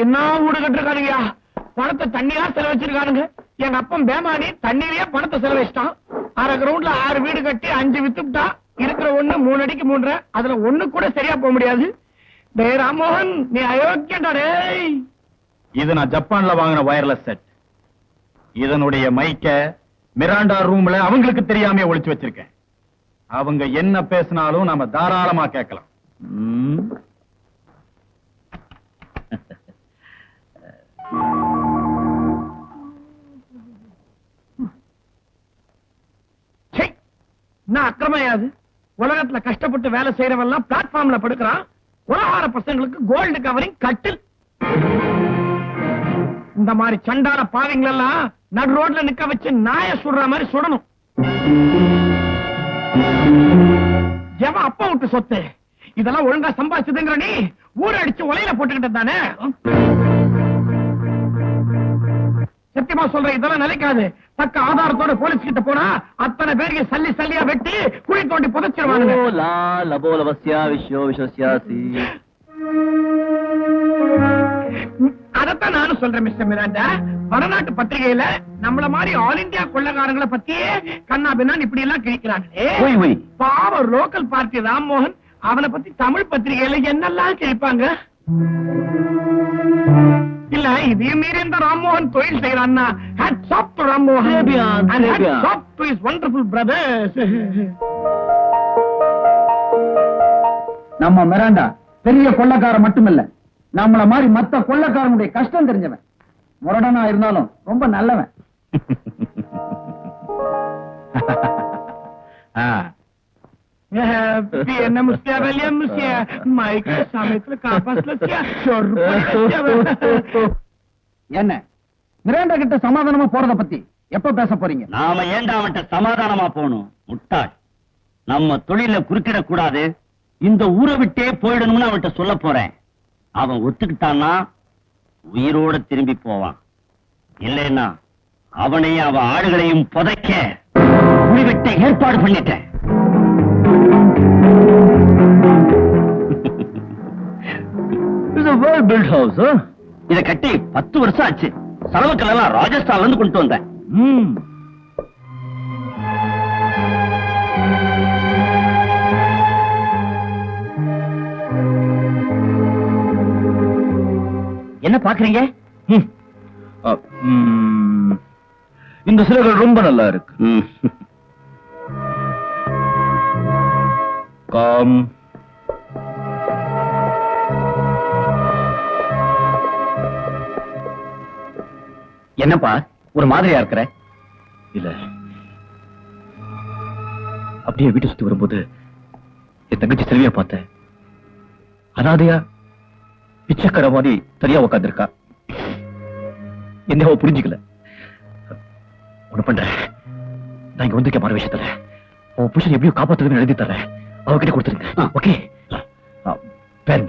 என்ன வீடு கட்டிருக்கானுங்கயா? பணத்தை தண்ணியா செலவச்சிருக்கானுங்க. எங்க அப்பன் பேமானி தண்ணியிலேயே பணத்தை செலவச்சிட்டான். 1/2 கிரவுண்ட்ல 6 வீடு கட்டி 5 வித்துட்டா. இருக்கிற 1 3 அடிக்கு 3.5. அதுல 1 கூட சரியா போக முடியாது. டேய் ராமோகன், நீ அயோக்கியடா டேய். இது நான் ஜப்பான்ல வாங்கின வயர்லெஸ் செட். இதனுடைய மைக்க மிராண்டா ரூம்ல அவங்களுக்கு தெரியாம ஒளிச்சு வச்சிருக்கேன். அவங்க என்ன பேசினாலும் நாம தாராளமா கேட்கலாம். என்ன அக்கிரமையாது? உலகத்துல கஷ்டப்பட்டு வேலை செய்யறவெல்லாம் பிளாட்ஃபார்ம்ல படுக்கிறான். உலகார பசங்களுக்கு கோல்டு கவரிங் கட்டில். இந்த மாதிரி சண்டால பாவிங்களெல்லாம் நடு ரோட்ல நிக்க வச்சு நாய சுடுற மாதிரி சுடணும். எவன் அப்பா விட்டு சொத்து? இதெல்லாம் ஒழுங்கா சம்பாதிச்சதுங்கிற நீ ஊரை அடிச்சு உலையில போட்டுக்கிட்டு தானே? சத்தியமா சொல்ற, இதெல்லாம் நிலைக்காது. தக்க ஆதாரத்தோட போலீஸ் கிட்ட போனா அத்தனை பேருக்கு சல்லி சல்லியா வெட்டி குழி தோண்டி புதைச்சிருவாங்க. அதத்தான் நானும் சொல்றேன் மிஸ்டர் மிராண்டா. வடநாட்டு பத்திரிகையில நம்மள மாதிரி ஆல் இந்தியா கொள்ளக்காரங்களை பத்தியே கண்ணா பின்னான் இப்படி எல்லாம் கிழிக்கிறாங்களே. பாவம் லோக்கல் பார்ட்டி ராம்மோகன், அவனை பத்தி தமிழ் பத்திரிகையில என்னெல்லாம் கிழிப்பாங்க. இல்ல இதையும் மீறி இந்த ராம்மோகன் தொழில் செய்யறான்னா hats off to Rammohan and hats off to his wonderful brothers. நம்ம மிராண்டா பெரிய கொள்ளக்கார மட்டுமில்ல, நம்மள மாதிரி மத்த கொள்ளக்காரனுடைய கஷ்டம் தெரிஞ்சவன். முரடனா இருந்தாலும் ரொம்ப நல்லவன். என்ன முஸ்தியா வேலையா முஸ்தியா மைக்கு சமயத்துல காப்பாஸ்ல என்ன மிராண்டா கிட்ட சமாதானமா போறத பத்தி எப்ப பேச போறீங்க? நாம ஏண்டா அவன்கிட்ட சமாதானமா போகணும்? முட்டாள், நம்ம தொழில குறுக்கிட கூடாது, இந்த ஊரை விட்டே போயிடணும்னு அவன்கிட்ட சொல்ல போறேன். அவன் ஒத்துக்கிட்டான்னா உயிரோட திரும்பி போவான். இல்லைன்னா அவனையும் அவன் ஆளுகளையும் புதைக்க முடிவெட்ட ஏற்பாடு பண்ணிட்டேன். இத கட்டி 10 வருஷம் ஆச்சு. செலவுக்கள் எல்லாம் ராஜஸ்தான்ல இருந்து கொண்டு வந்தேன். என்ன பாக்குறீங்க? இந்த சிலைகள் ரொம்ப நல்லா இருக்கு. காம் என்னப்பா ஒரு மாதிரியா இருக்கிற? இல்ல, அப்படியே வீட்டை சுத்தி வரும்போது என் தங்கச்சி செல்வியா பார்த்தேன். அனாதையா பிச்சைக்கார மாதிரி தனியா உட்காந்துருக்கா. என்ன புரிஞ்சுக்கல. ஒண்ணு பண்ற, நான் இங்க வந்திருக்க மாற விஷயத்துல உன் புருஷன் எப்படியும் காப்பாத்துறதுன்னு எழுதி தர்றேன். அவகிட்ட கொடுத்துருங்க. ஓகே? பென்.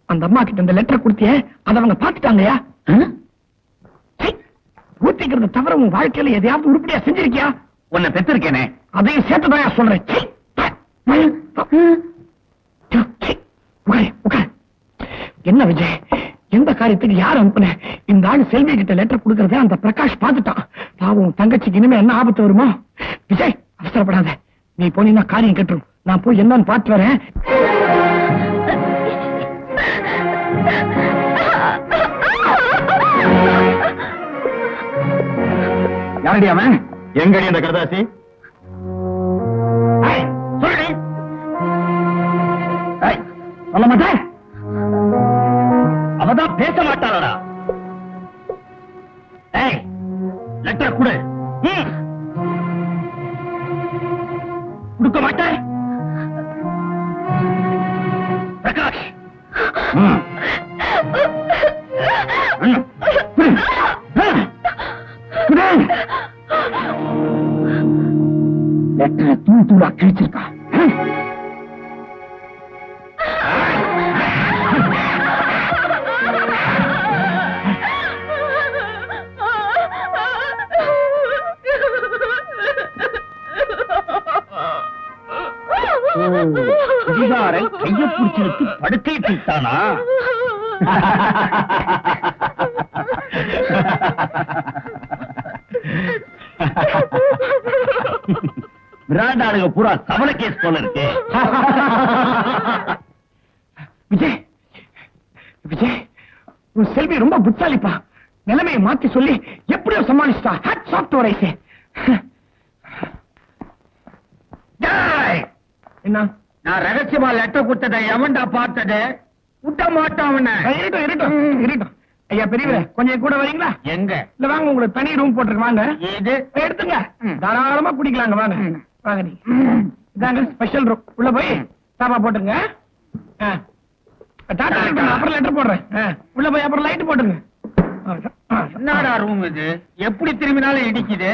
அந்த அம்மா கிட்ட இந்த லெட்டர் கொடுத்தியே, அதை அவங்க பாத்துட்டாங்கயா? ஊத்திக்கிறத தவிர உன் வாழ்க்கையில எதையாவது உருப்படியா செஞ்சிருக்கியா? உன்னை பெற்றிருக்கேனே, அதையும் சேர்த்துதான் சொல்றேன். என்ன விஜய், எந்த காரியத்துக்கு யார் அனுப்புன? இந்த ஆள் செல்வி கிட்ட லெட்டர் கொடுக்கறத அந்த பிரகாஷ் பாத்துட்டான். பாவம் தங்கச்சிக்கு இனிமே என்ன ஆபத்து வருமோ? விஜய் அவசரப்படாத, நீ போனீங்கன்னா காரியம் கெட்டுரும். நான் போய் என்னன்னு பார்த்து வரேன். யாரடி அவன்? எங்கடி அந்த கரதாசி? சொல்ல மாட்டேன். அவதான் பேச மாட்டாளடா. லெட்டர் கொடு. கொடுக்க மாட்டேன். பிரகாஷ், பிடிச்சிருக்கா? குடிகாரன் கைய பிடிச்சிருக்கு படுக்கை தீட்டானா? பிராண்டாளுங்க பூரா தவளை கேஸ் போல இருக்கு. விஜய் விஜய், உன் செல்வி ரொம்ப புத்தாலிப்பா. நிலைமையை மாத்தி சொல்லி எப்படியோ சமாளிச்சிட்டா. Hats off to Rice. என்ன? நான் ரகசியமா லெட்டர் கொடுத்ததை எவன்டா பார்த்தது? விட்ட மாட்டான். இருட்டும் இருட்டும் இருட்டும். ஐயா பெரியவரே, கொஞ்சம் கூட வரீங்களா? எங்க? இல்ல வாங்க, உங்களுக்கு தனி ரூம் போட்டுருக்கு. வாங்க, இது எடுத்துங்க. தாராளமா குடிக்கலாங்க. வாங்க வாங்க. நீ இதாங்க ஸ்பெஷல் ரூம். உள்ள போய் சாப்பா போட்டுருங்க. டாடா இருக்கட்டும், அப்புறம் லெட்டர் போடுறேன். உள்ள போய் அப்புறம் லைட் போட்டுருங்க. என்னடா ரூம் இது? எப்படி திரும்பினாலும் இடிக்குது.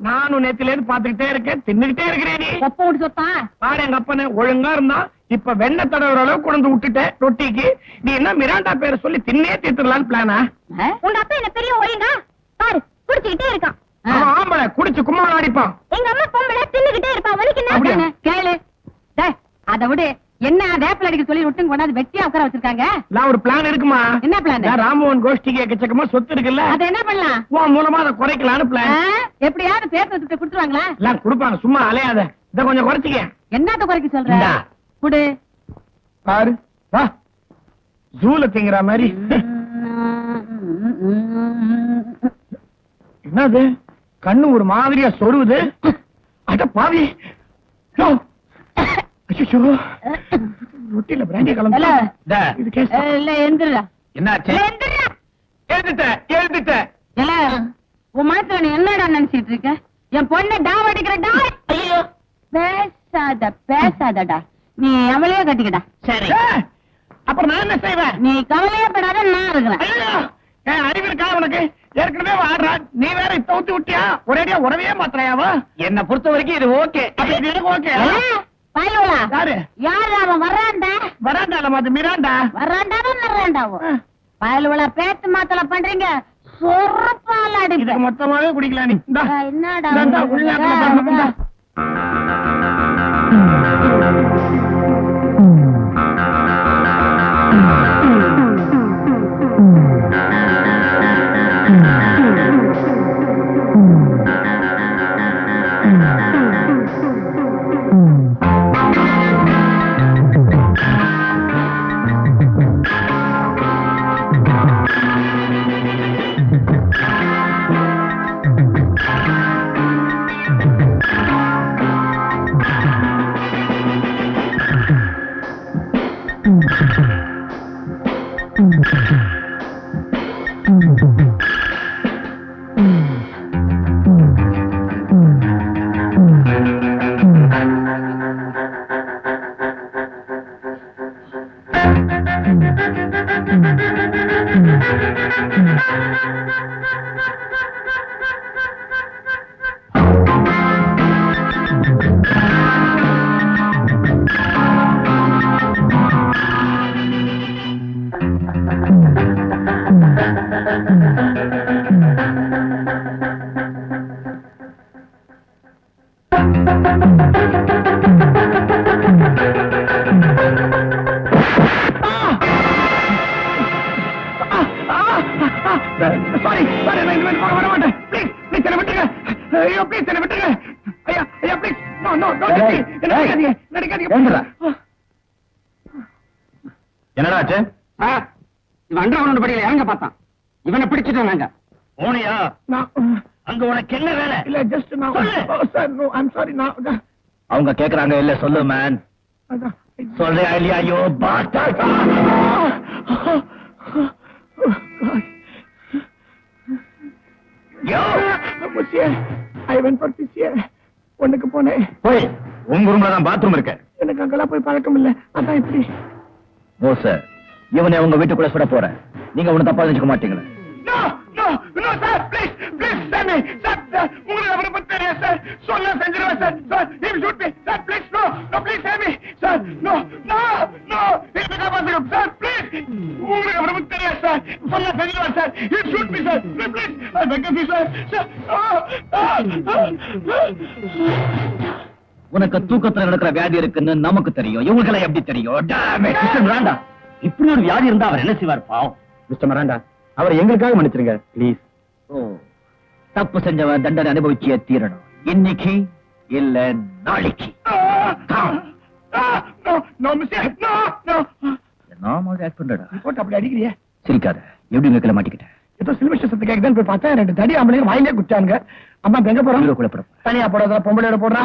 நானும் நேத்தில இருந்து பாத்துக்கிட்டே இருக்கேன், தின்னுகிட்டே இருக்கிறேன். நீ ஒப்ப விட்டு சொத்தா பாரு, எங்க அப்பனு ஒழுங்கா இருந்தா இப்ப வெண்ணெய் தடவுற அளவுக்கு கொண்டு விட்டுட்டேன் ரொட்டிக்கு. நீ என்ன மிராண்டா பேரை சொல்லி தின்னே தீர்த்துடலான்னு பிளானா? உங்க அப்பா என்ன பெரிய ஒழுங்கா பாரு குடிச்சுக்கிட்டே இருக்கான். அவன் ஆம்பளை குடிச்சு கும்மாளம் அடிப்பான். எங்க அம்மா பொம்பளை தின்னுகிட்டே இருப்பான். வலிக்கு என்ன கேளு. அதை விட என்ன வேப்பில அடிக்க சொல்லி விட்டு கொண்டாந்து வெட்டியா உட்கார வச்சிருக்காங்க. நான் ஒரு பிளான் இருக்குமா? என்ன பிளான்? ராமோகன் கோஷ்டிக்கு எக்கச்சக்கமா சொத்து இருக்குல்ல, அதை என்ன பண்ணலாம்? உன் மூலமா அதை குறைக்கலான்னு பிளான். எப்படியாவது பேர் வச்சுட்டு குடுத்துருவாங்களா? எல்லாம் கொடுப்பாங்க, சும்மா அலையாத. இத கொஞ்சம் குறைச்சிக்க. என்னத்த குறைக்க சொல்ற? இந்தா. குடு. பாரு வா, ஜூல திங்கிற மாதிரி. என்னது கண்ணு ஒரு மாதிரியா சொருவுது? அட பாவி, ரொட்டில பிராண்டிய கலந்து இது கேஸ். எந்திரா என்னாச்சு? எந்திரா. எழுதிட்டேன். உன் மனசுல நீ என்னடா நினைச்சிட்டு இருக்க? என் பொண்ணை டாவ் அடிக்கிற டாவ். ஐயோ பேசாதடா. நீ அவளையே கட்டிக்கடா. சரி, அப்புறம் நான் என்ன செய்வேன்? நீ கவலையே படாத, நான் இருக்கிறேன். அறிவு இருக்கா உனக்கு? ஏற்கனவே வாடுறா, நீ வேற தவுத்தி விட்டியா? ஒரேடியா உறவையே மாத்திரையாவா? என்ன பொறுத்த வரைக்கும் இது ஓகே. அப்படி இது எனக்கு ஓகே. பயலுவலா யாரு? யாரு அவன்? வர்றான்டா. வராண்டால மாத்து மிராண்டா. வர்றாண்டாவும் வர்றாண்டாவும். பயலுவலா பேத்து மாத்தல பண்றீங்க. சொரப்பால் அடிப்ப. இதுக்கு மொத்தமாவே குடிக்கலாம் நீ. இந்தா. என்னடா இந்தா, உள்நாட்டுல பாருங்க. இந்தா. என்னடா ஆச்சு? இவன் அண்டர்கிரவுண்ட் படியில இறங்க பார்த்தான். இவனை பிடிச்சிட்டோம் நாங்க. போனியா? நான் அங்க உனக்கு என்ன வேலை? இல்ல ஜஸ்ட் நான் sir, no I am sorry. நான் அவங்க கேக்குறாங்க இல்ல, சொல்லு மேன். சொல்றியா இல்லையா? ஐயோ pastor. I went for pisser. ஒண்ணுக்கு போனேன். போய் உங்க ரூம்ல தான் பாத்ரூம் இருக்கு. எனக்கு அங்கெல்லாம் போய் பழக்கம் இல்ல, அதான் இப்படி. ஓ சார், இவனை உங்க வீட்டுக்குள்ள சுட போறேன். நீங்க ஒண்ணு தப்பா நினைச்சுக்க மாட்டீங்களா? No, no, no, sir, please. me, sir, sir, உங்களுக்கு அவரை பத்தி தெரியாது சார். சொல்ல செஞ்சிருவேன் sir. Sir, he will shoot me. Sir, please, no, no, please save me. Sir, no, no, no. என்ன காப்பாத்துங்க. Sir, please. உங்களுக்கு அவரை பத்தி தெரியாது சார். சொல்ல செஞ்சிருவேன் sir. He will shoot me, sir. Please, I beg of you, sir. Sir, உனக்கு தூக்கத்துல நடக்கிற வியாதி இருக்குன்னு நமக்கு தெரியும். இவங்களுக்கு எப்படி தெரியும்? Damn it. மிஸ்டர் மிராண்டா, இப்படி ஒரு வியாதி இருந்தா அவர் என்ன செய்வார் பாவம்? மிஸ்டர் மிராண்டா, அவரை எங்களுக்காக மன்னிச்சிருங்க ப்ளீஸ். ஓ, தப்பு செஞ்சவன் தண்டனை அனுபவிச்சே தீரணும். இன்னைக்கு இல்ல நாளைக்கு. no, no, mister. No, no. நாம ஆக்ட் பண்றடா. போட்டு அப்படி அடிக்கிறியே. சிரிக்காத. எப்படி உங்களை மாட்டிக்கிட்ட? ஏதோ சில்வர் சத்தத்தை கேக்குதான் போய் பார்த்தா 2 தடி ஆம்பளைங்க வாயிலே குட்டானுங்க. அம்மா எங்க போறோம்? கூட போறோம். தனியா போடாத பொம்பளையோட போடுறா.